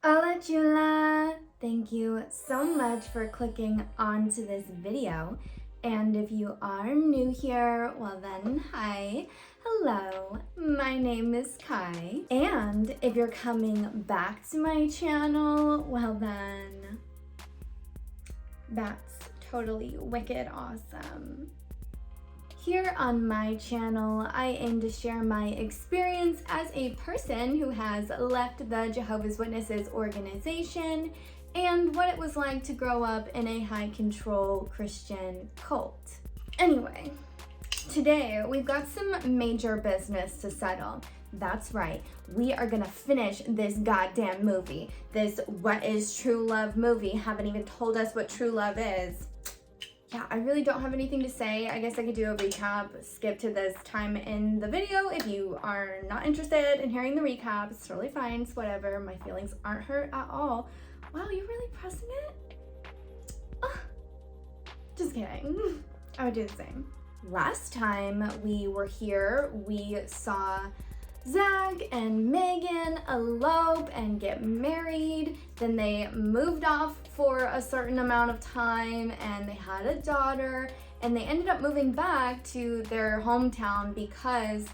Hola Chula! Thank you so much for clicking onto this video. And if you are new here, well then, hi. Hello, my name is Kai. And if you're coming back to my channel, well then, that's totally wicked awesome. Here on my channel, I aim to share my experience as a person who has left the Jehovah's Witnesses organization and what it was like to grow up in a high-control Christian cult. Anyway, today we've got some major business to settle. That's right, we are gonna finish this goddamn movie. This What is True Love movie. Haven't even told us what true love is. Yeah, I really don't have anything to say. I guess I could do a recap, skip to this time in the video. If you are not interested in hearing the recap, it's totally fine, it's whatever. My feelings aren't hurt at all. Wow, you're really pressing it? Just kidding. I would do the same. Last time we were here, we saw Zach and Megan elope and get married. Then they moved off for a certain amount of time and they had a daughter, and they ended up moving back to their hometown because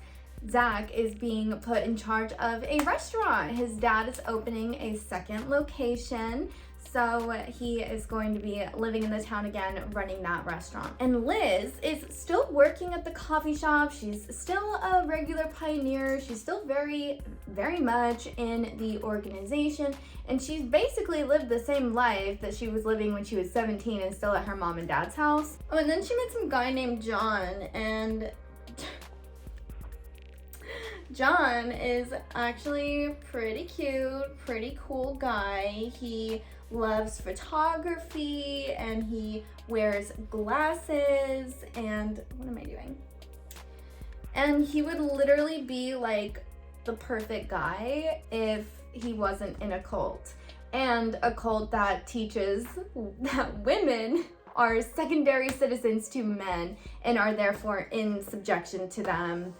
Zach is being put in charge of a restaurant. His dad is opening a second location, so he is going to be living in the town again, running that restaurant. And Liz is still working at the coffee shop. She's still a regular pioneer. She's still very, very much in the organization. And she's basically lived the same life that she was living when she was 17 and still at her mom and dad's house. Oh, and then she met some guy named John, and John is actually pretty cute, pretty cool guy. He loves photography and he wears glasses and what am I doing? And he would literally be like the perfect guy if he wasn't in a cult. And a cult that teaches that women are secondary citizens to men and are therefore in subjection to them.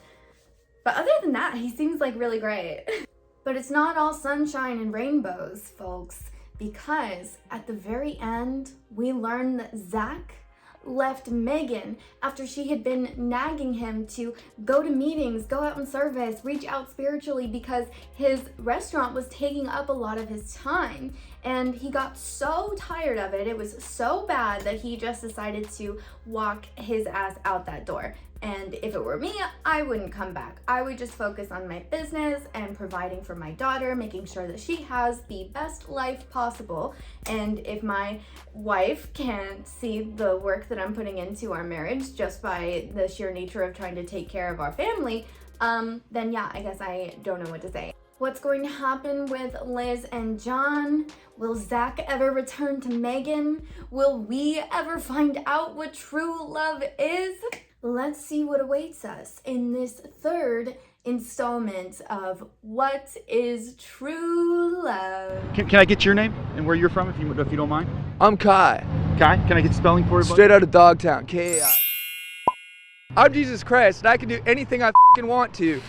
But other than that, he seems like really great. But it's not all sunshine and rainbows, folks, because at the very end, we learn that Zach left Megan after she had been nagging him to go to meetings, go out in service, reach out spiritually, because his restaurant was taking up a lot of his time. And he got so tired of it. It was so bad that he just decided to walk his ass out that door. And if it were me, I wouldn't come back. I would just focus on my business and providing for my daughter, making sure that she has the best life possible. And if my wife can't see the work that I'm putting into our marriage just by the sheer nature of trying to take care of our family, then yeah, I guess I don't know what to say. What's going to happen with Liz and John? Will Zach ever return to Megan? Will we ever find out what true love is? Let's see what awaits us in this third installment of What is True Love? Can I get your name and where you're from, if you don't mind? I'm Kai. Kai, can I get spelling for you? Straight out of Dogtown, K-A-I. I'm Jesus Christ, and I can do anything I f***ing want to.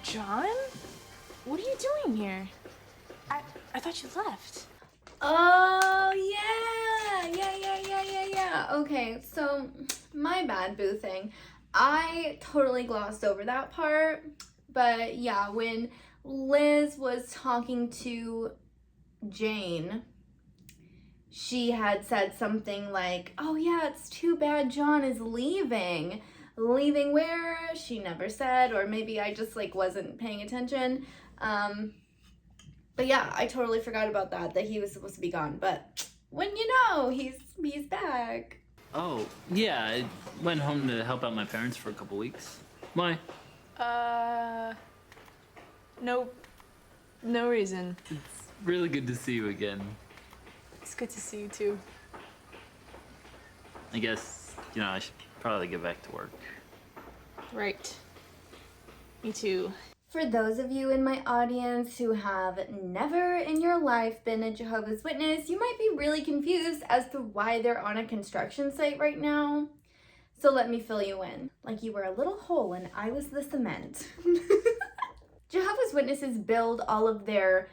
John? What are you doing here? I thought you left. Oh, yeah. Okay, so my bad, boo thing. I totally glossed over that part. But yeah, when Liz was talking to Jane, she had said something like, oh yeah, it's too bad John is leaving. Leaving where? She never said, or maybe I just like wasn't paying attention. But yeah, I totally forgot about that he was supposed to be gone. But when you know, he's back. Oh, yeah, I went home to help out my parents for a couple weeks. Why? No reason. It's really good to see you again. It's good to see you too. I guess, I should probably get back to work. Right. Me too. For those of you in my audience who have never in your life been a Jehovah's Witness, you might be really confused as to why they're on a construction site right now. So let me fill you in. Like you were a little hole and I was the cement. Jehovah's Witnesses build all of their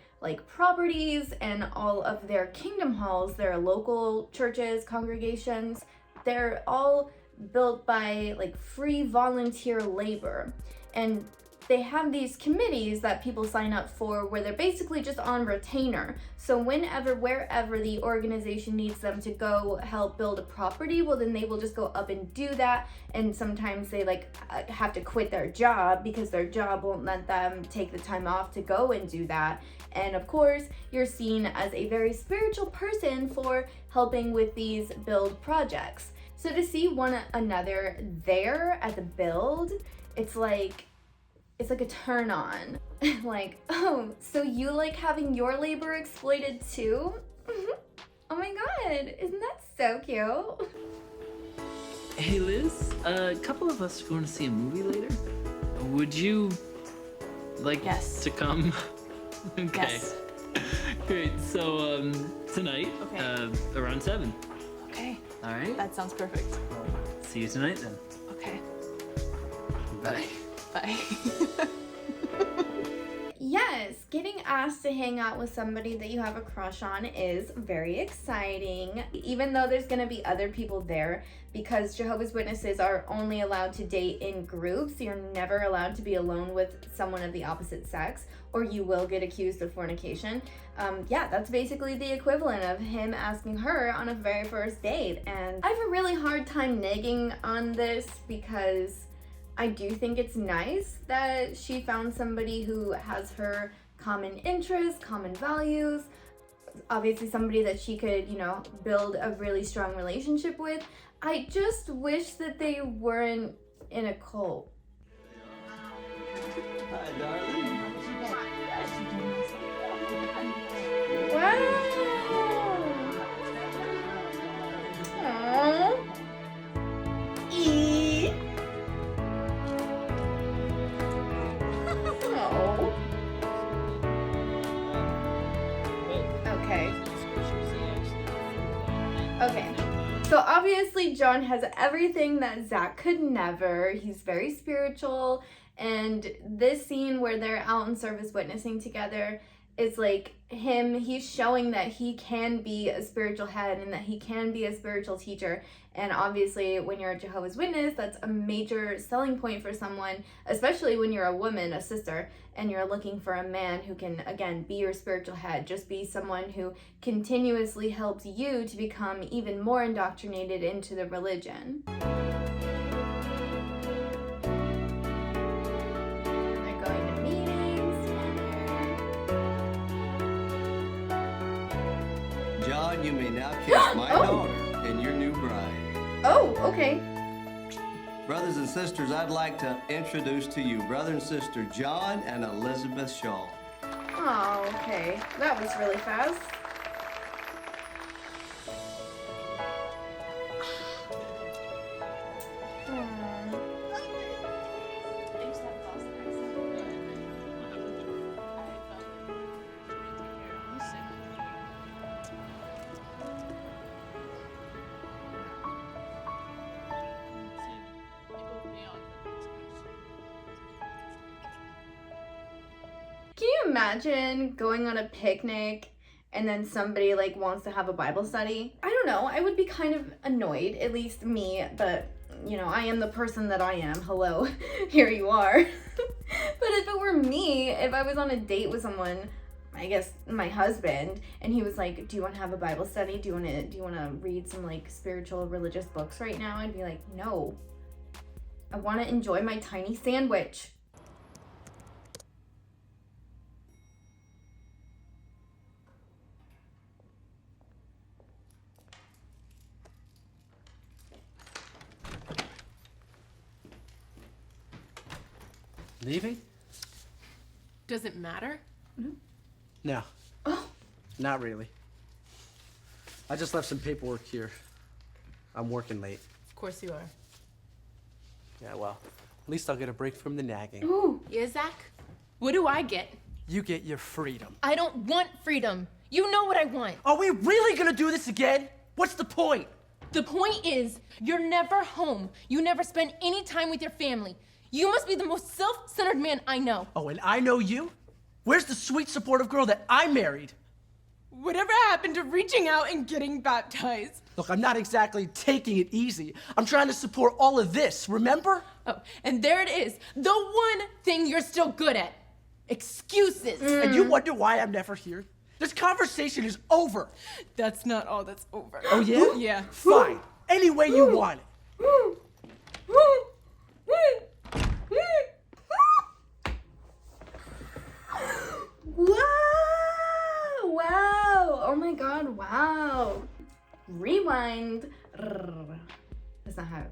properties and all of their kingdom halls, their local churches, congregations. They're all built by free volunteer labor. And they have these committees that people sign up for where they're basically just on retainer. So whenever, wherever the organization needs them to go help build a property, well then they will just go up and do that. And sometimes they have to quit their job because their job won't let them take the time off to go and do that. And of course, you're seen as a very spiritual person for helping with these build projects. So to see one another there at the build, it's like a turn on. Oh, so you like having your labor exploited too? Oh my god, isn't that so cute? Hey Liz, a couple of us are going to see a movie later. Would you like Yes. to come? Okay. Yes. Great. So tonight, Okay. Around 7. Okay. All right. That sounds perfect. See you tonight then. Okay. Bye. Bye. Yes, getting asked to hang out with somebody that you have a crush on is very exciting, even though there's going to be other people there, because Jehovah's Witnesses are only allowed to date in groups. You're never allowed to be alone with someone of the opposite sex, or you will get accused of fornication. Yeah, that's basically the equivalent of him asking her on a very first date. And I have a really hard time negging on this because I do think it's nice that she found somebody who has her common interests, common values, obviously somebody that she could, build a really strong relationship with. I just wish that they weren't in a cult. Hi, darling. Wow! Aww. E. Oh. Okay. Okay. So obviously John has everything that Zach could never. He's very spiritual, and this scene where they're out in service witnessing together is he's showing that he can be a spiritual head and that he can be a spiritual teacher. And obviously when you're a Jehovah's Witness, that's a major selling point for someone, especially when you're a woman, a sister, and you're looking for a man who can, again, be your spiritual head, just be someone who continuously helps you to become even more indoctrinated into the religion. They're going to meetings together. John, you may now kiss my daughter and your new bride. Oh, okay. Brothers and sisters, I'd like to introduce to you brother and sister John and Elizabeth Shaw. Oh, okay. That was really fast. Can you imagine going on a picnic and then somebody wants to have a Bible study? I don't know, I would be kind of annoyed, at least me, but I am the person that I am. Hello, here you are. But if it were me, if I was on a date with someone, I guess my husband, and he was like, do you want to have a Bible study? Do you want to read some spiritual religious books right now? I'd be like, no. I want to enjoy my tiny sandwich. Leaving? Does it matter? No. Oh. Not really. I just left some paperwork here. I'm working late. Of course you are. Yeah, well, at least I'll get a break from the nagging. Ooh, yeah, Zach? What do I get? You get your freedom. I don't want freedom. You know what I want. Are we really gonna do this again? What's the point? The point is, you're never home. You never spend any time with your family. You must be the most self-centered man I know. Oh, and I know you? Where's the sweet, supportive girl that I married? Whatever happened to reaching out and getting baptized? Look, I'm not exactly taking it easy. I'm trying to support all of this, remember? Oh, and there it is. The one thing you're still good at. Excuses. And you wonder why I'm never here? This conversation is over. That's not all that's over. Oh, yeah? Yeah. Fine. Any way you want it. Wow! Oh my god, wow. Rewind.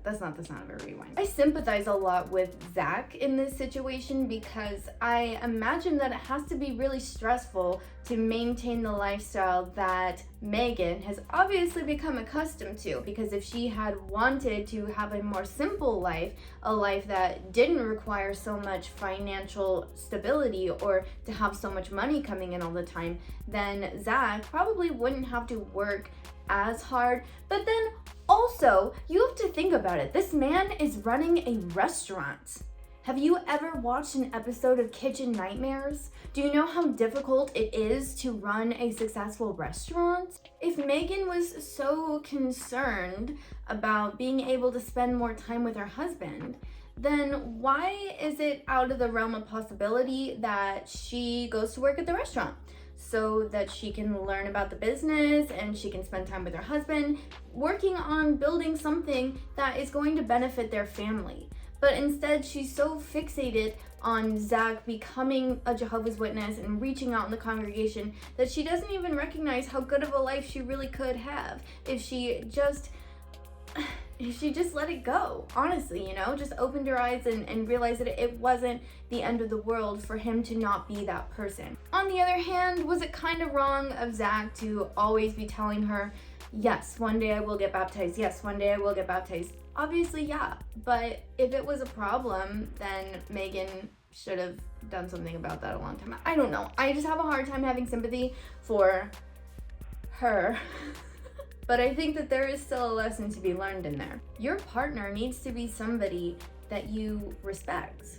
That's not the sound of a rewind. I sympathize a lot with Zach in this situation because I imagine that it has to be really stressful to maintain the lifestyle that Megan has obviously become accustomed to, because if she had wanted to have a more simple life, a life that didn't require so much financial stability or to have so much money coming in all the time, then Zach probably wouldn't have to work as hard. But then also, you have to think about it. This man is running a restaurant. Have you ever watched an episode of Kitchen Nightmares? Do you know how difficult it is to run a successful restaurant? If Megan was so concerned about being able to spend more time with her husband, then why is it out of the realm of possibility that she goes to work at the restaurant? So that she can learn about the business and she can spend time with her husband, working on building something that is going to benefit their family. But instead, she's so fixated on Zach becoming a Jehovah's Witness and reaching out in the congregation that she doesn't even recognize how good of a life she really could have if she just let it go. Honestly, you know, just opened her eyes and realized that it wasn't the end of the world for him to not be that person. On the other hand, was it kind of wrong of Zach to always be telling her, yes, one day I will get baptized, yes, one day I will get baptized? Obviously, yeah, but if it was a problem, then Megan should have done something about that a long time. I don't know. I just have a hard time having sympathy for her. But I think that there is still a lesson to be learned in there. Your partner needs to be somebody that you respect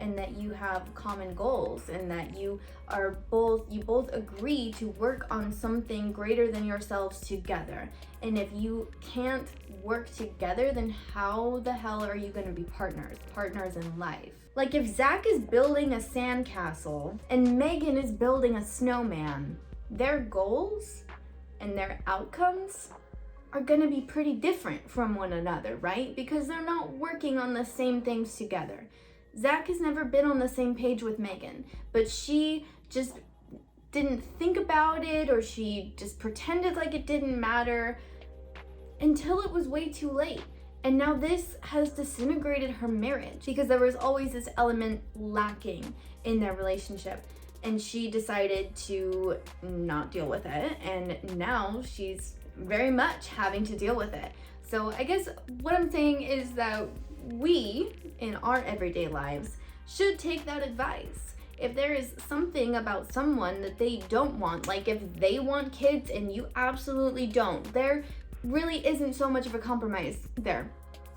and that you have common goals and that you both agree to work on something greater than yourselves together. And if you can't work together, then how the hell are you going to be partners in life? Like if Zach is building a sandcastle and Megan is building a snowman, their goals and their outcomes are gonna be pretty different from one another, right? Because they're not working on the same things together. Zach has never been on the same page with Megan, but she just didn't think about it, or she just pretended like it didn't matter until it was way too late. And now this has disintegrated her marriage because there was always this element lacking in their relationship. And she decided to not deal with it, and now she's very much having to deal with it. So I guess what I'm saying is that we, in our everyday lives, should take that advice. If there is something about someone that they don't want, like if they want kids and you absolutely don't, there really isn't so much of a compromise there.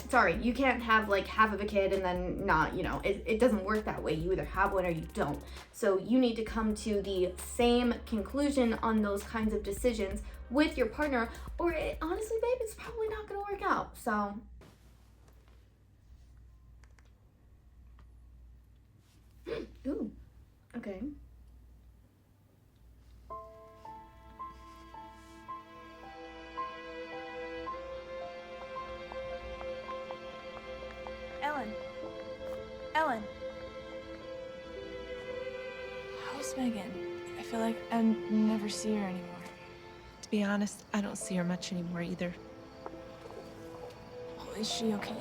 Sorry, you can't have like half of a kid and then not, you know, it doesn't work that way. You either have one or you don't. So you need to come to the same conclusion on those kinds of decisions with your partner, or honestly, babe, it's probably not gonna work out. So ooh, okay. Ellen. How's Megan? I feel like I never see her anymore. To be honest, I don't see her much anymore either. Oh, is she okay?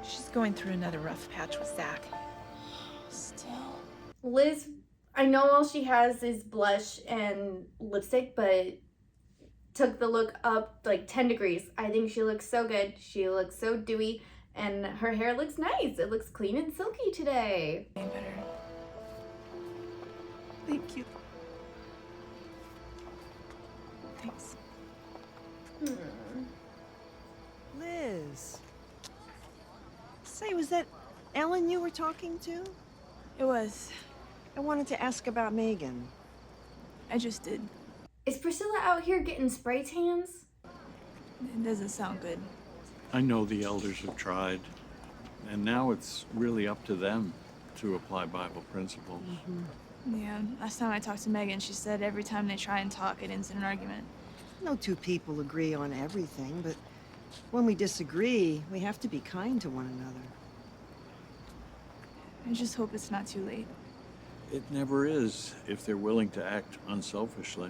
She's going through another rough patch with Zach. Still. Liz, I know all she has is blush and lipstick, but took the look up like 10 degrees. I think she looks so good. She looks so dewy, and her hair looks nice. It looks clean and silky today. Way better. Thank you. Thanks. Liz. Say, was that Ellen you were talking to? It was. I wanted to ask about Megan. I just did. Is Priscilla out here getting spray tans? It doesn't sound good. I know the elders have tried, and now it's really up to them to apply Bible principles. Yeah, last time I talked to Megan, she said every time they try and talk, it ends in an argument. No two people agree on everything, but when we disagree, we have to be kind to one another. I just hope it's not too late. It never is if they're willing to act unselfishly.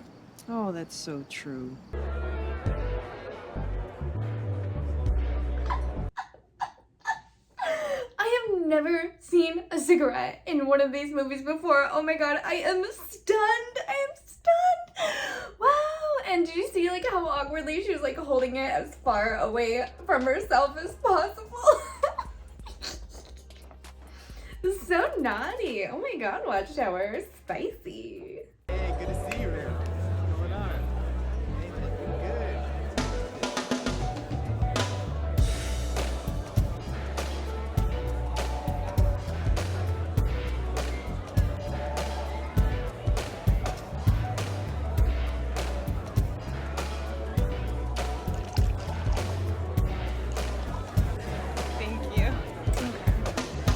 Oh, that's so true. I have never seen a cigarette in one of these movies before. Oh my god, I am stunned. I am stunned. Wow. And did you see like how awkwardly she was like holding it as far away from herself as possible? So naughty. Oh my god, Watchtower. Spicy. Hey, good to see you, man. What's going on? Thank you.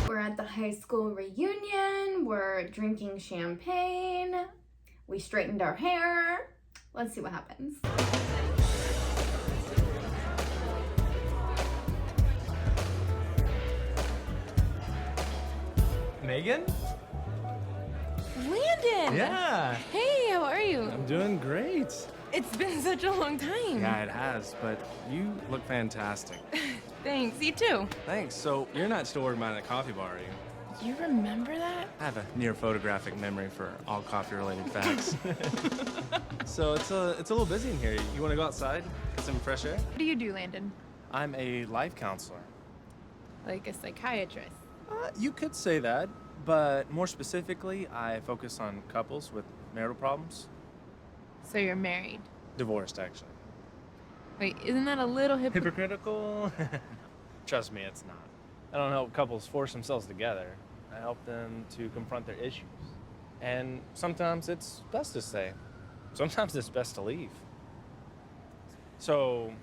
We're at the high school reunion. We're drinking champagne. We straightened our hair. Let's see what happens. Megan? Landon! Yeah. Hey, how are you? I'm doing great. It's been such a long time. Yeah, it has, but you look fantastic. Thanks, you too. Thanks. So you're not still working behind a coffee bar, are you? You remember that? I have a near photographic memory for all coffee-related facts. So it's a little busy in here. You want to go outside, get some fresh air? What do you do, Landon? I'm a life counselor. Like a psychiatrist? You could say that, but more specifically, I focus on couples with marital problems. So you're married? Divorced, actually. Wait, isn't that a little Hypocritical? Trust me, it's not. I don't help couples force themselves together. I help them to confront their issues. And sometimes it's best to stay. Sometimes it's best to leave. So,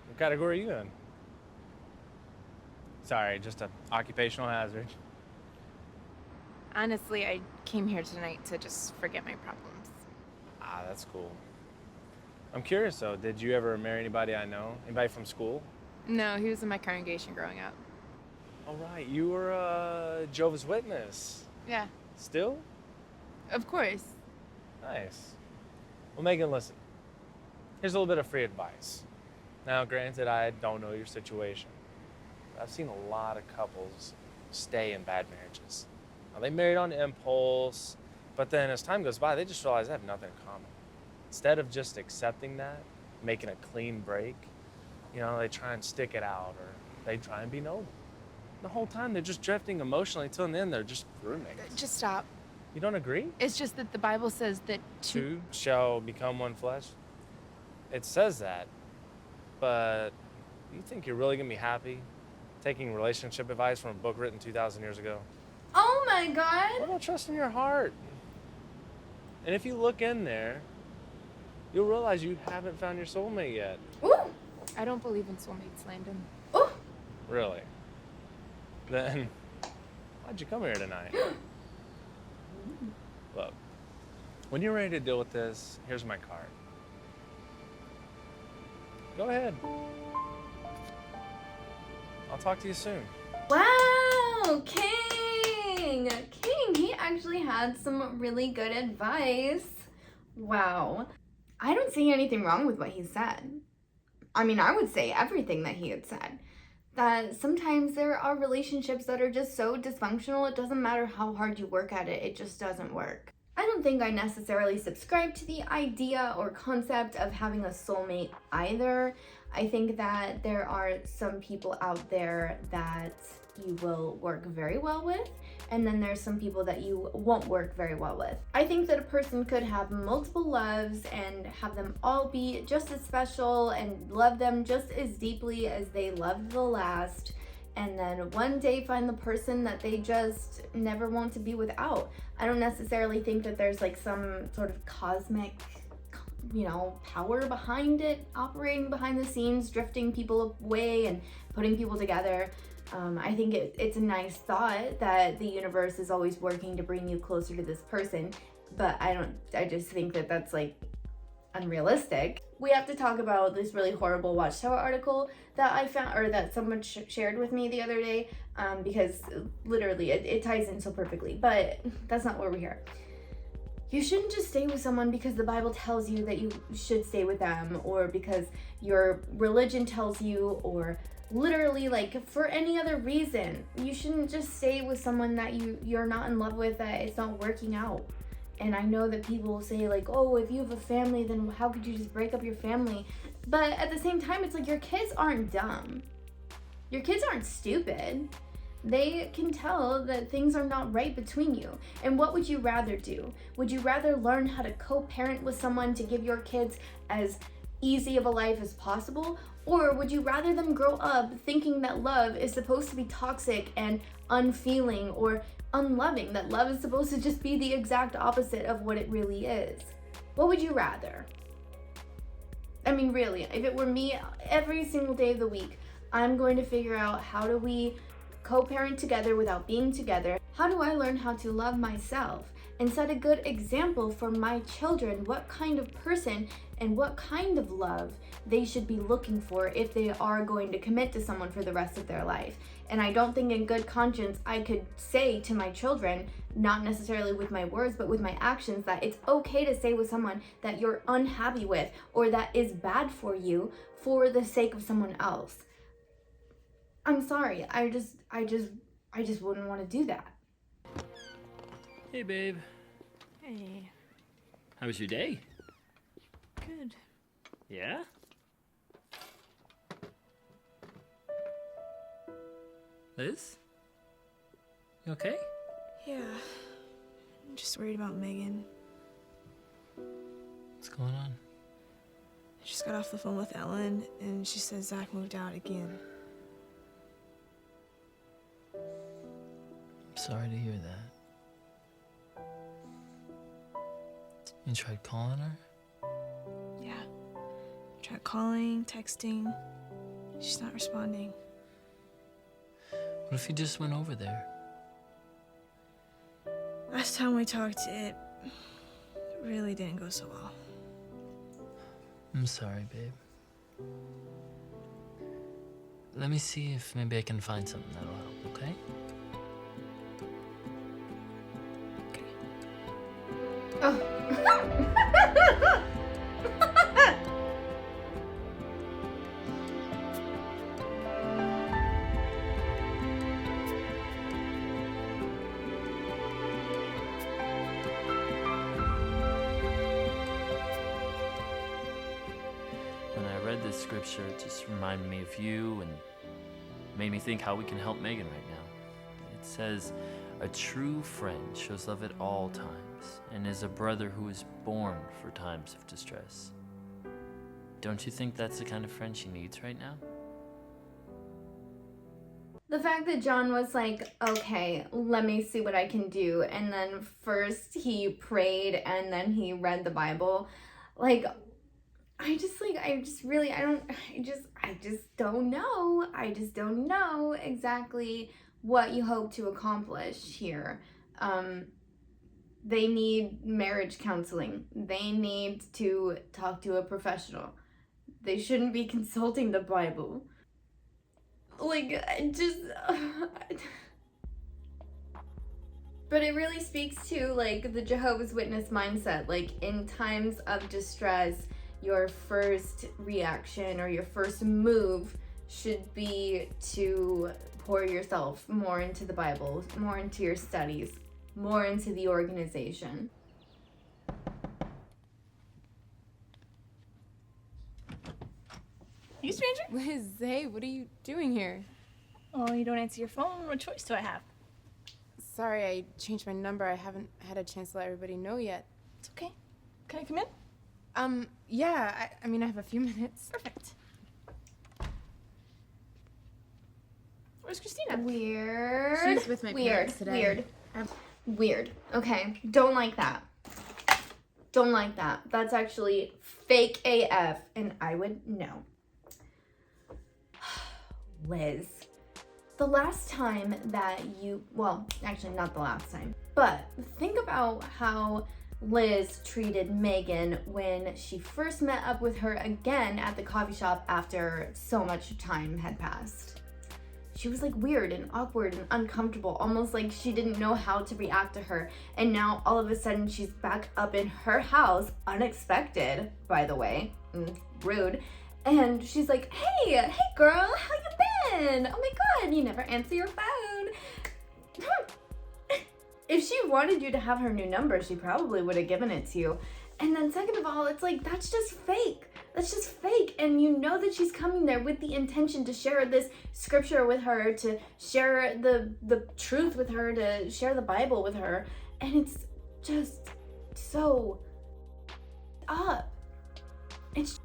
what category are you in? Sorry, just an occupational hazard. Honestly, I came here tonight to just forget my problems. Ah, that's cool. I'm curious though, did you ever marry anybody I know? Anybody from school? No, he was in my congregation growing up. All right, you were a Jehovah's Witness. Yeah, Still? of course. Nice. Well, Megan, listen. Here's a little bit of free advice. Now, granted, I don't know your situation. But I've seen a lot of couples stay in bad marriages. Now, they married on impulse, but then as time goes by, they just realize they have nothing in common. Instead of just accepting that, making a clean break, you know, they try and stick it out, or they try and be noble. The whole time, they're just drifting emotionally till in the end, they're just roommates. Just stop. You don't agree? It's just that the Bible says that Two shall become one flesh. It says that, but you think you're really gonna be happy taking relationship advice from a book written 2,000 years ago? Oh my What god. about trusting your heart? And if you look in there, you'll realize you haven't found your soulmate yet. Ooh. I don't believe in soulmates, Landon. Ooh. Really? Then, why'd you come here tonight? Look, when you're ready to deal with this, here's my card. Go ahead. I'll talk to you soon. Wow, King! King, he actually had some really good advice. Wow. I don't see anything wrong with what he said. I mean, I would say everything that he had said. That sometimes there are relationships that are just so dysfunctional, it doesn't matter how hard you work at it, it just doesn't work. I don't think I necessarily subscribe to the idea or concept of having a soulmate either. I think that there are some people out there that you will work very well with, and then there's some people that you won't work very well with. I think that a person could have multiple loves and have them all be just as special and love them just as deeply as they loved the last, and then one day find the person that they just never want to be without. I don't necessarily think that there's like some sort of cosmic, you know, power behind it, operating behind the scenes, drifting people away and putting people together. I think it's a nice thought that the universe is always working to bring you closer to this person, but I just think that that's like unrealistic. We have to talk about this really horrible Watchtower article that I found, or that someone shared with me the other day, because literally it ties in so perfectly, but that's not why we're here. You shouldn't just stay with someone because the Bible tells you that you should stay with them, or because your religion tells you, or literally like for any other reason. You shouldn't just stay with someone that you're not in love with, that it's not working out. And I know that people will say like, oh, if you have a family, then how could you just break up your family? But at the same time, it's like your kids aren't dumb. Your kids aren't stupid. They can tell that things are not right between you. And what would you rather do? Would you rather learn how to co-parent with someone to give your kids as easy of a life as possible? Or would you rather them grow up thinking that love is supposed to be toxic and unfeeling or unloving, that love is supposed to just be the exact opposite of what it really is? What would you rather? I mean, really, if it were me, every single day of the week, I'm going to figure out how do we co-parent together without being together? How do I learn how to love myself and set a good example for my children, what kind of person and what kind of love they should be looking for if they are going to commit to someone for the rest of their life? And I don't think in good conscience I could say to my children, not necessarily with my words, but with my actions, that it's okay to stay with someone that you're unhappy with or that is bad for you for the sake of someone else. I'm sorry, I just wouldn't want to do that. Hey, babe. Hey, How was your day? good. Yeah? Liz? You okay? Yeah, I'm just worried about Megan. What's going on? I just got off the phone with Ellen, and she said Zach moved out again. I'm sorry to hear that. You tried calling her? Yeah. Tried calling, texting. She's not responding. What if you just went over there? Last time we talked, it really didn't go so well. I'm sorry, babe. Let me see if maybe I can find something that'll help, okay? Oh. When I read this scripture, it just reminded me of you and made me think how we can help Megan right now. It says, a true friend shows love at all times and is a brother who is born for times of distress. Don't you think that's the kind of friend she needs right now? The fact that John was like, okay, let me see what I can do, and then first he prayed and then he read the Bible, like, I just don't know. I just don't know exactly what you hope to accomplish here. They need marriage counseling. They need to talk to a professional. They shouldn't be consulting the Bible. Like, but it really speaks to, like, the Jehovah's Witness mindset. Like, in times of distress, your first reaction or your first move should be to pour yourself more into the Bible, more into your studies, more into the organization. You stranger? Liz, hey, what are you doing here? Oh, you don't answer your phone? What choice do I have? Sorry, I changed my number. I haven't had a chance to let everybody know yet. It's okay. Can I come in? Yeah, I mean, I have a few minutes. Perfect. Where's Christina? Weird. She's with my parents today. Weird. Okay, don't like that. Don't like that. That's actually fake AF, and I would know. Liz, the last time that you, well, actually not the last time, but think about how Liz treated Megan when she first met up with her again at the coffee shop after so much time had passed. She was like weird and awkward and uncomfortable, almost like she didn't know how to react to her. And now all of a sudden she's back up in her house, unexpected, by the way, rude. And she's like, hey girl, how you been? Oh my God, you never answer your phone. If she wanted you to have her new number, she probably would have given it to you. And then second of all, it's like, that's just fake. That's just fake. And you know that she's coming there with the intention to share this scripture with her, to share the truth with her, to share the Bible with her. And it's just so up. It's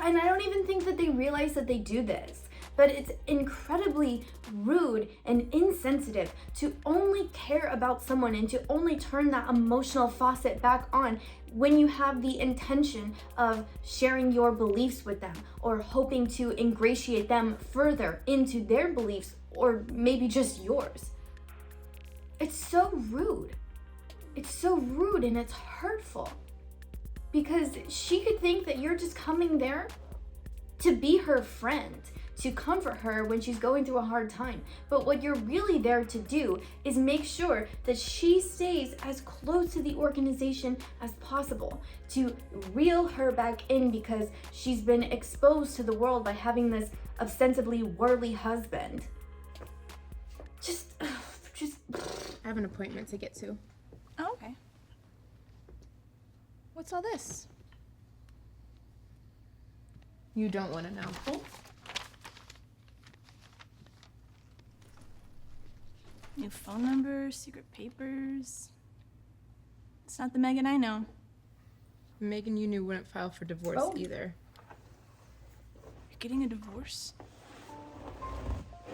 and I don't even think that they realize that they do this. But it's incredibly rude and insensitive to only care about someone and to only turn that emotional faucet back on when you have the intention of sharing your beliefs with them or hoping to ingratiate them further into their beliefs or maybe just yours. It's so rude. It's so rude and it's hurtful because she could think that you're just coming there to be her friend, to comfort her when she's going through a hard time. But what you're really there to do is make sure that she stays as close to the organization as possible, to reel her back in because she's been exposed to the world by having this ostensibly worldly husband. Just. I have an appointment to get to. Oh, okay. What's all this? You don't want to know. New phone number, secret papers. It's not the Megan I know. Megan you knew wouldn't file for divorce either. You're getting a divorce?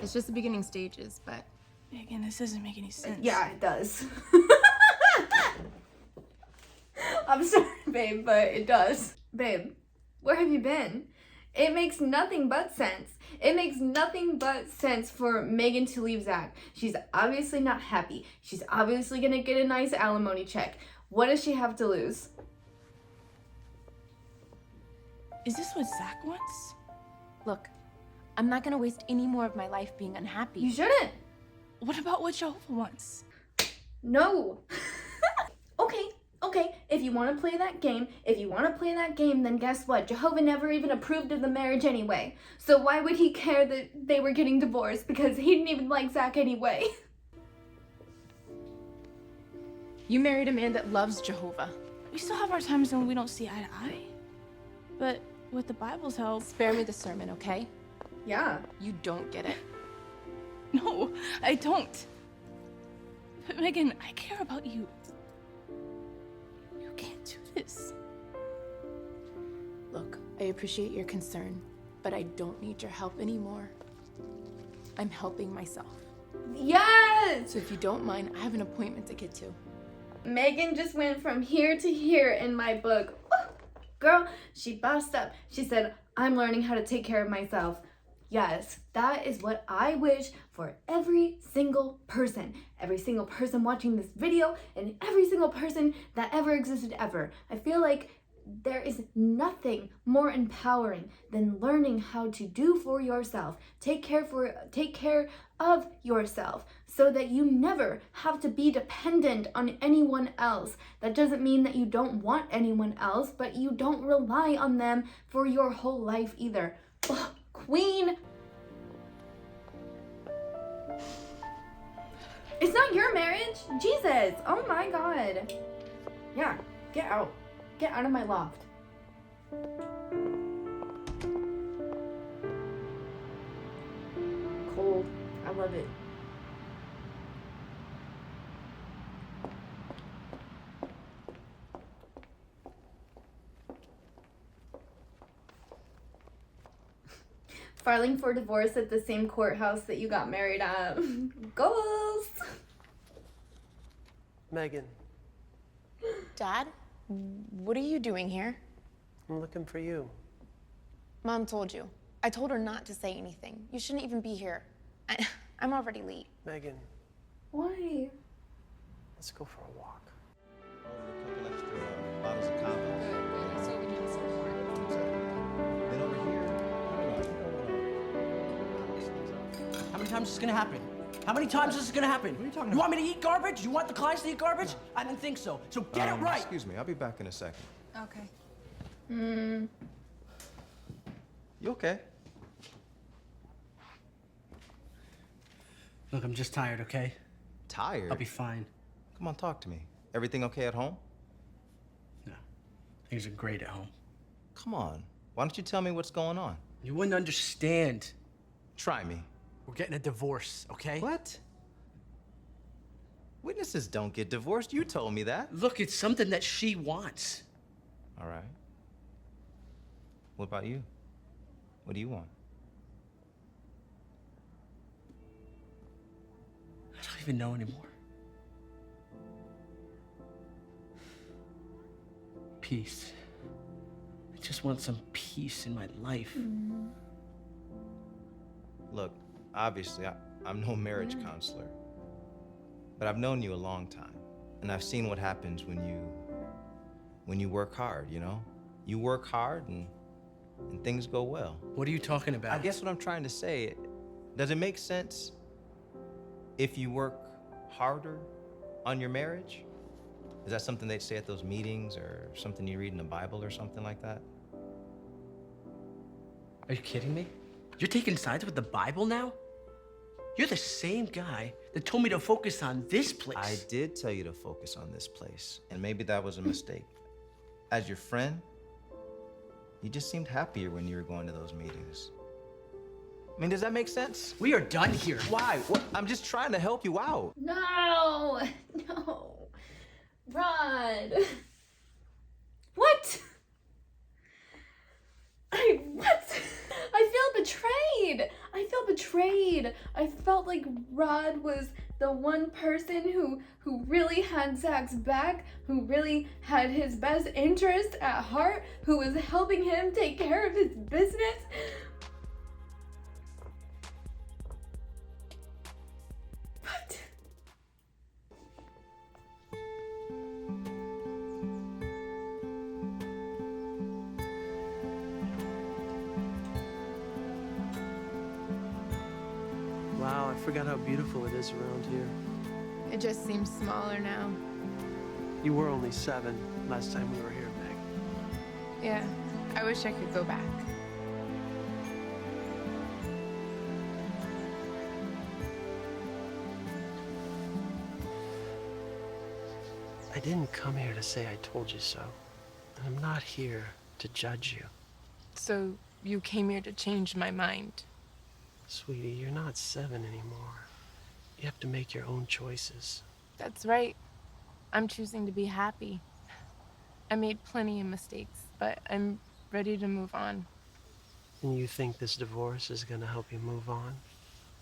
It's just the beginning stages, but... Megan, this doesn't make any sense. Yeah, it does. I'm sorry, babe, but it does. Babe, where have you been? It makes nothing but sense. It makes nothing but sense for Megan to leave Zach. She's obviously not happy. She's obviously gonna get a nice alimony check. What does she have to lose? Is this what Zach wants? Look, I'm not gonna waste any more of my life being unhappy. You shouldn't. What about what 𝗟𝗶𝗶𝗀𝗀 wants? No. Okay, if you want to play that game, then guess what? Jehovah never even approved of the marriage anyway. So why would he care that they were getting divorced? Because he didn't even like Zach anyway. You married a man that loves Jehovah. We still have our times when we don't see eye to eye. But with the Bible's help... Spare me the sermon, okay? Yeah. You don't get it. No, I don't. But Megan, I care about you. You can't do this. Look, I appreciate your concern, but I don't need your help anymore. I'm helping myself. Yes! So if you don't mind, I have an appointment to get to. Megan just went from here to here in my book. Girl, she bossed up. She said, I'm learning how to take care of myself. Yes, that is what I wish for every single person watching this video and every single person that ever existed ever. I feel like there is nothing more empowering than learning how to do for yourself. Take care of yourself so that you never have to be dependent on anyone else. That doesn't mean that you don't want anyone else, but you don't rely on them for your whole life either. Ugh. Queen. It's not your marriage. Jesus. Oh my God. Yeah. Get out. Get out of my loft. Cold. I love it. Filing for divorce at the same courthouse that you got married at. Goals! Megan, Dad, what are you doing here? I'm looking for you. Mom told you. I told her not to say anything. You shouldn't even be here. I'm already late. Megan, Why? let's go for a walk. A couple extra bottles of combo. Then over here. How many times is this gonna happen? How many times is this gonna happen? What are you talking about? You want me to eat garbage? You want the clients to eat garbage? No. I didn't think so. So get it right. Excuse me, I'll be back in a second. Okay. You okay? Look, I'm just tired, okay? Tired? I'll be fine. Come on, talk to me. Everything okay at home? No, things are great at home. Come on. Why don't you tell me what's going on? You wouldn't understand. Try me. We're getting a divorce, okay? What? Witnesses don't get divorced. You told me that. Look, it's something that she wants. All right. What about you? What do you want? I don't even know anymore. Peace. I just want some peace in my life. Look, obviously, I'm no marriage counselor, but I've known you a long time, and I've seen what happens when you work hard, you know? You work hard and things go well. What are you talking about? I guess what I'm trying to say, does it make sense if you work harder on your marriage? Is that something they'd say at those meetings or something you read in the Bible or something like that? Are you kidding me? You're taking sides with the Bible now? You're the same guy that told me to focus on this place. I did tell you to focus on this place, and maybe that was a mistake. As your friend, you just seemed happier when you were going to those meetings. I mean, does that make sense? We are done here. Why? What? I'm just trying to help you out. No! No. Rod. What? What? I feel betrayed. I feel betrayed. I felt like Rod was the one person who really had Zach's back, who really had his best interest at heart, who was helping him take care of his business. What? Wow, I forgot how beautiful it is around here. It just seems smaller now. You were only 7 last time we were here, Meg. Yeah, I wish I could go back. I didn't come here to say I told you so. And I'm not here to judge you. So you came here to change my mind. Sweetie, you're not 7 anymore. You have to make your own choices. That's right. I'm choosing to be happy. I made plenty of mistakes, but I'm ready to move on. And you think this divorce is gonna help you move on?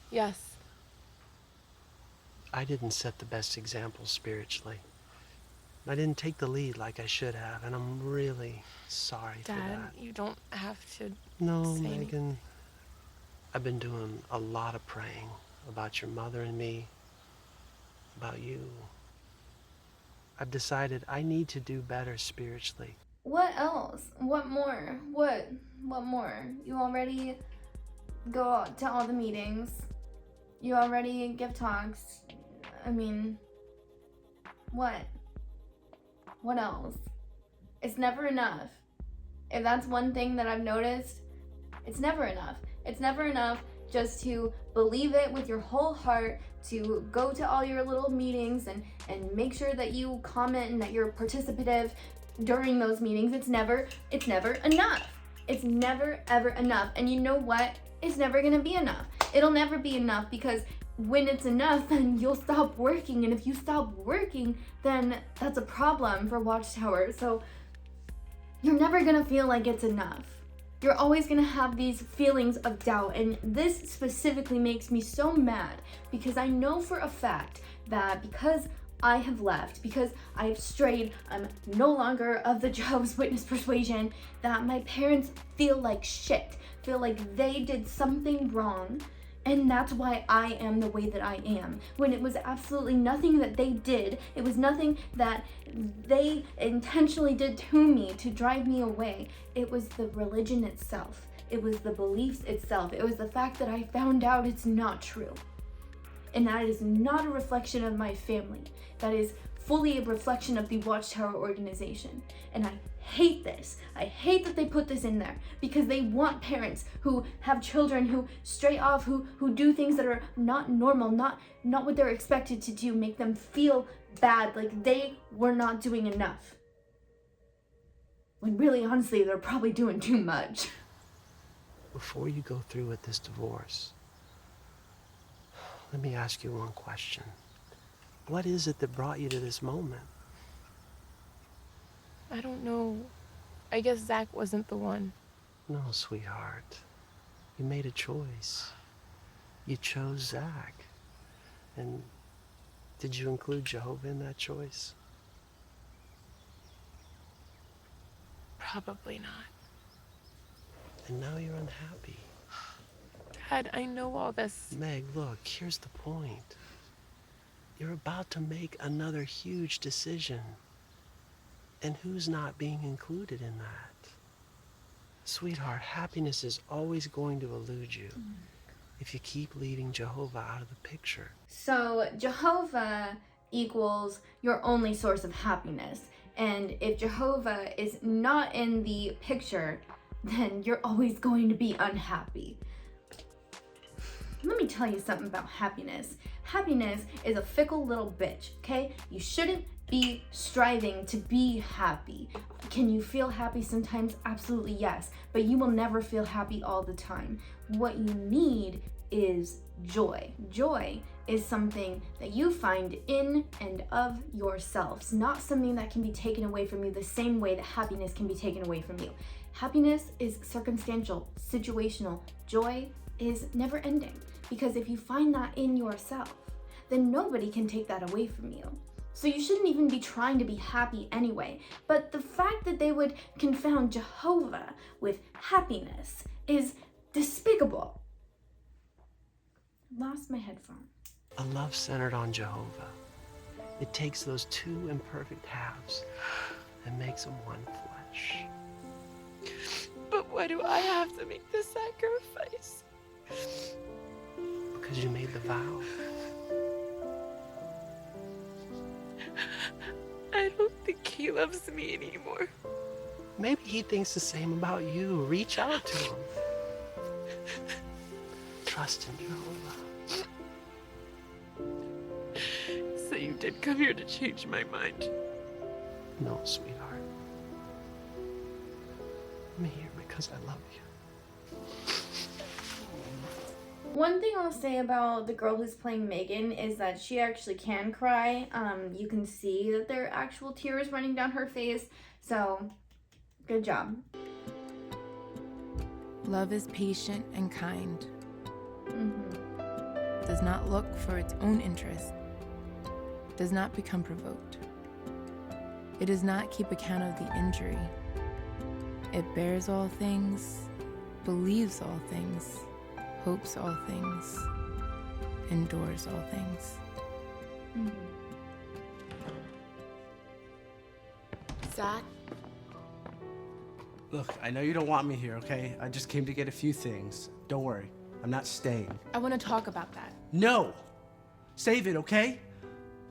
Yes. I didn't set the best example spiritually. I didn't take the lead like I should have, and I'm really sorry for Dad, that. you don't have to No, say Megan. I've been doing a lot of praying about your mother and me, about you. I've decided I need to do better spiritually. What else? What more? What more? You already go out to all the meetings. You already give talks. I mean, what? What else? It's never enough. If that's one thing that I've noticed, it's never enough. It's never enough just to believe it with your whole heart, to go to all your little meetings and make sure that you comment and that you're participative. during those meetings, it's never enough. It's never ever enough. And you know what? It's never gonna be enough. It'll never be enough, because when it's enough, then you'll stop working. And if you stop working, then that's a problem for Watchtower. So you're never gonna feel like it's enough. You're always gonna have these feelings of doubt. And this specifically makes me so mad, because I know for a fact that because I have left, because I have strayed, I'm no longer of the Jehovah's Witness persuasion, that my parents feel like shit, feel like they did something wrong, and that's why I am the way that I am. When it was absolutely nothing that they did, it was nothing that they intentionally did to me to drive me away. It was the religion itself. It was the beliefs itself. It was the fact that I found out it's not true. And that is not a reflection of my family. That is fully a reflection of the Watchtower organization. And I hate this. I hate that they put this in there, because they want parents who have children who stray off, who do things that are not normal, not what they're expected to do, make them feel bad, like they were not doing enough. When really, honestly, they're probably doing too much. Before you go through with this divorce, let me ask you one question. What is it that brought you to this moment? I don't know. I guess Zach wasn't the one. No, sweetheart. You made a choice. You chose Zach. And did you include Jehovah in that choice? Probably not. And now you're unhappy. Dad, I know all this. Meg, look, here's the point. You're about to make another huge decision. And who's not being included in that? Sweetheart, happiness is always going to elude you if you keep leaving Jehovah out of the picture. So Jehovah equals your only source of happiness. And if Jehovah is not in the picture, then you're always going to be unhappy. Let me tell you something about happiness. Happiness is a fickle little bitch, okay? You shouldn't be striving to be happy. Can you feel happy sometimes? Absolutely yes, but you will never feel happy all the time. What you need is joy. Joy is something that you find in and of yourselves, not something that can be taken away from you the same way that happiness can be taken away from you. Happiness is circumstantial, situational. Joy is never ending, because if you find that in yourself, then nobody can take that away from you. So you shouldn't even be trying to be happy anyway. But the fact that they would confound Jehovah with happiness is despicable. Lost my headphone. A love centered on Jehovah. It takes those two imperfect halves and makes them one flesh. But why do I have to make this sacrifice? Because you made the vow. I don't think he loves me anymore. Maybe he thinks the same about you. Reach out to him. Trust in Jehovah. So you did come here to change my mind? No, sweetheart. I'm here because I love you. One thing I'll say about the girl who's playing Megan is that she actually can cry. You can see that there are actual tears running down her face. So, good job. Love is patient and kind. Does not look for its own interest. Does not become provoked. It does not keep account of the injury. It bears all things, believes all things, hopes all things, endures all things. Zach? Look, I know you don't want me here, okay? I just came to get a few things. Don't worry, I'm not staying. I want to talk about that. No! Save it, okay?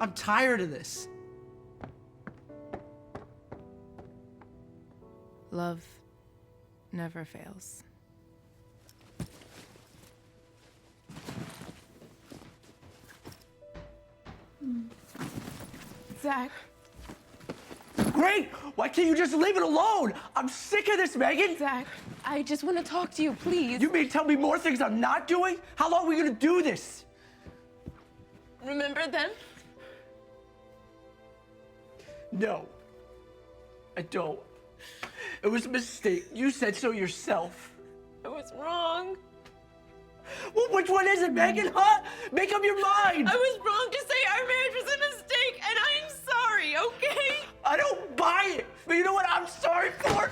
I'm tired of this. Love never fails. Zach? great. Why can't you just leave it alone? I'm sick of this, Megan. Zach, I just want to talk to you, please. You mean tell me more things I'm not doing? How long are we gonna do this? Remember then? No, I don't. It was a mistake. You said so yourself. I was wrong. Well, which one is it, Megan, huh? Make up your mind. I was wrong to say our marriage was a mistake, and I'm sorry, okay? I don't buy it. But you know what I'm sorry for?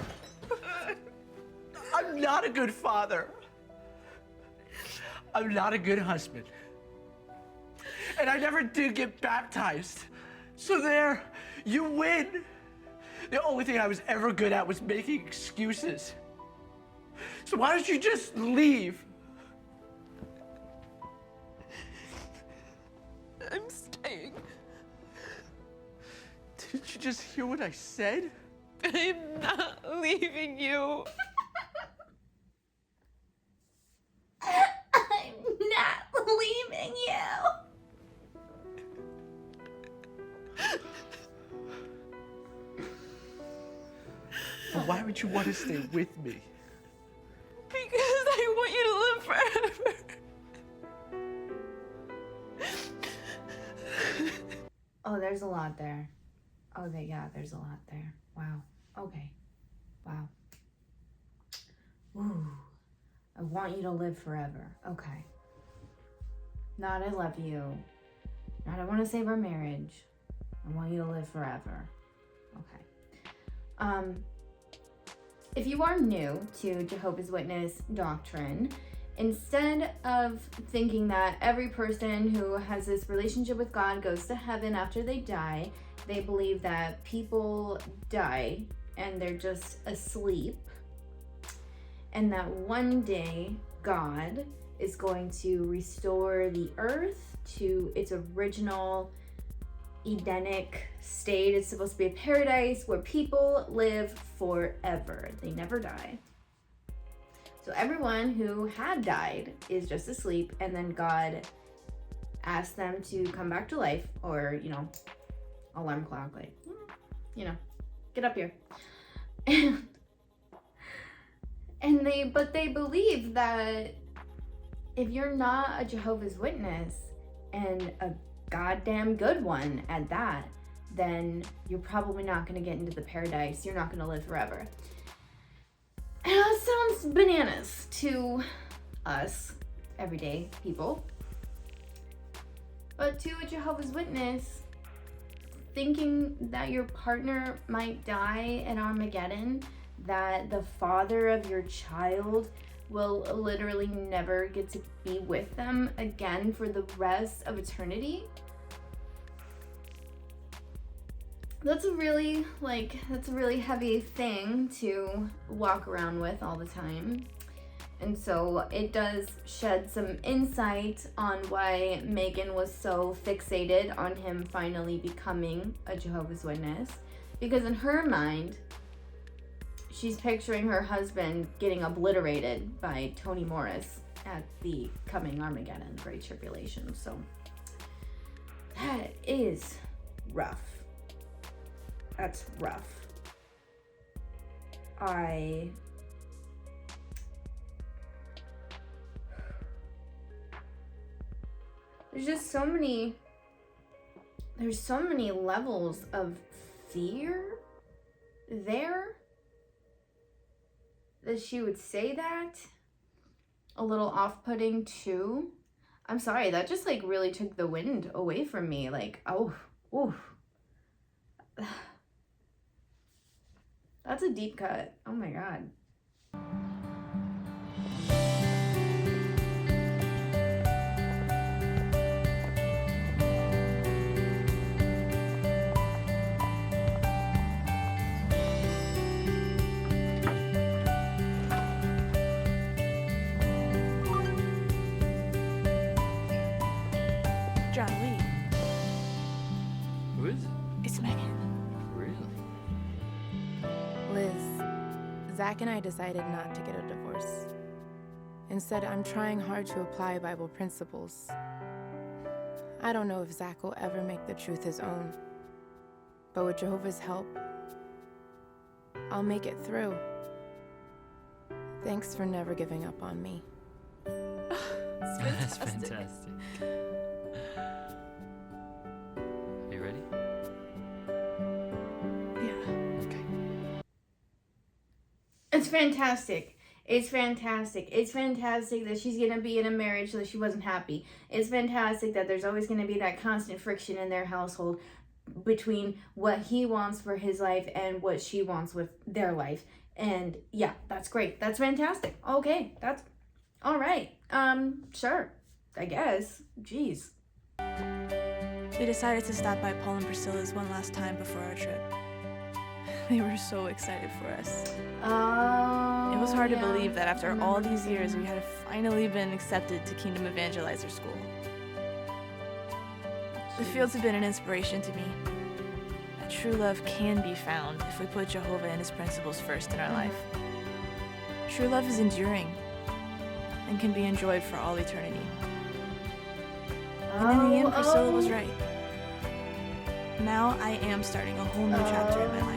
I'm not a good father. I'm not a good husband. And I never did get baptized. So there, you win. The only thing I was ever good at was making excuses. So why don't you just leave? I'm staying. Didn't you just hear what I said? I'm not leaving you. I'm not leaving you. Well, why would you want to stay with me? Because I want you to live forever. Oh, there's a lot there. Oh, yeah, there's a lot there. Wow. Okay. Wow. Ooh. I want you to live forever. Okay. Not I love you. Not I want to save our marriage. I want you to live forever. Okay. If you are new to Jehovah's Witness doctrine, instead of thinking that every person who has this relationship with God goes to heaven after they die, they believe that people die and they're just asleep, and that one day God is going to restore the earth to its original Edenic state. It's supposed to be a paradise where people live forever. They never die. So everyone who had died is just asleep, and then God asked them to come back to life, or, you know, alarm clock, like, you know, get up here. But they believe that if you're not a Jehovah's Witness, and a goddamn good one at that, then you're probably not going to get into the paradise. You're not going to live forever. And that sounds bananas to us, everyday people. But to a Jehovah's Witness, thinking that your partner might die at Armageddon, that the father of your child will literally never get to be with them again for the rest of eternity. That's a really heavy thing to walk around with all the time. And so it does shed some insight on why Megan was so fixated on him finally becoming a Jehovah's Witness. Because in her mind, she's picturing her husband getting obliterated by Toni Morris at the coming Armageddon Great Tribulation. So that is rough. That's rough. There's so many levels of fear there that she would say that. A little off-putting too. I'm sorry, that just like really took the wind away from me. Like, oh, ooh. That's a deep cut. Oh my God. John, wait. Who is it? It's Megan. Really? Liz, Zach and I decided not to get a divorce. Instead, I'm trying hard to apply Bible principles. I don't know if Zach will ever make the truth his own, but with Jehovah's help, I'll make it through. Thanks for never giving up on me. That's fantastic. Are you ready? Yeah. Okay. It's fantastic. It's fantastic. It's fantastic that she's going to be in a marriage that she wasn't happy. It's fantastic that there's always going to be that constant friction in their household between what he wants for his life and what she wants with their life. And yeah, that's great. That's fantastic. Okay, that's all right. Sure, I guess. Jeez. We decided to stop by Paul and Priscilla's one last time before our trip. They were so excited for us. Oh. It was hard to believe that after all these years, we had finally been accepted to Kingdom Evangelizer School. The fields have been an inspiration to me. A true love can be found if we put Jehovah and his principles first in our life. True love is enduring and can be enjoyed for all eternity. And in the end, Priscilla was right. Now I am starting a whole new chapter in my life.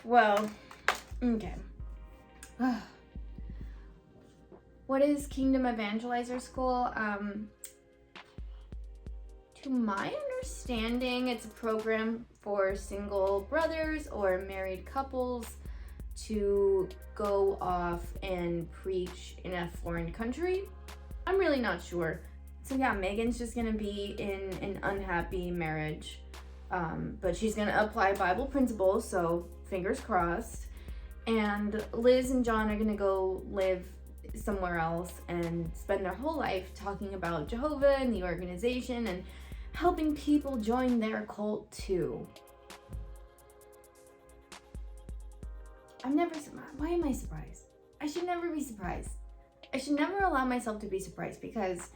Well, okay. What is Kingdom Evangelizer School? To my understanding, it's a program for single brothers or married couples to go off and preach in a foreign country. I'm really not sure. So yeah, Megan's just gonna be in an unhappy marriage. But she's gonna apply Bible principles, so fingers crossed. And Liz and John are gonna go live somewhere else and spend their whole life talking about Jehovah and the organization and helping people join their cult too. Why am I surprised? I should never be surprised. I should never allow myself to be surprised, because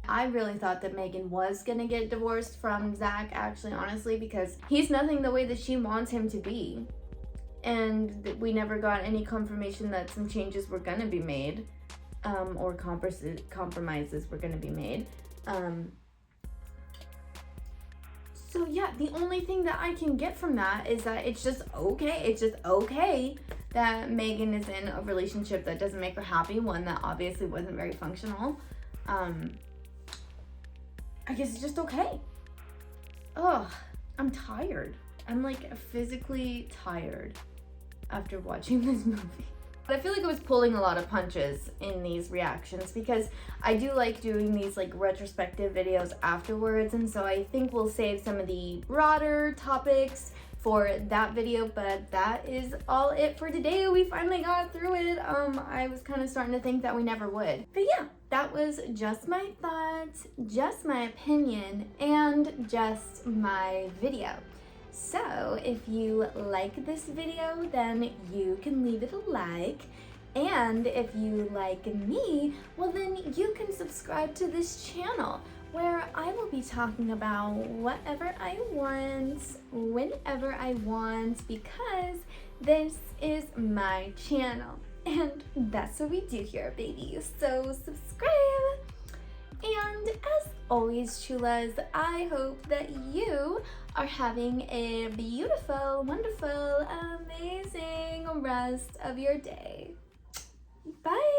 I really thought that Megan was gonna get divorced from Zach, actually, honestly, because he's nothing the way that she wants him to be. And we never got any confirmation that some changes were gonna be made, or compromises were gonna be made. So yeah, the only thing that I can get from that is that it's just okay that Megan is in a relationship that doesn't make her happy, one that obviously wasn't very functional. I guess it's just okay. Ugh, I'm tired. I'm like physically tired after watching this movie. But I feel like I was pulling a lot of punches in these reactions, because I do like doing these like retrospective videos afterwards, and so I think we'll save some of the broader topics for that video. But that is all it for today. We finally got through it. I was kind of starting to think that we never would. But yeah, that was just my thoughts, just my opinion, and just my video. So if you like this video, then you can leave it a like. And if you like me, well then you can subscribe to this channel, where I will be talking about whatever I want, whenever I want, because this is my channel. And that's what we do here, baby. So subscribe. And as always, chulas, I hope that you are having a beautiful, wonderful, amazing rest of your day. Bye.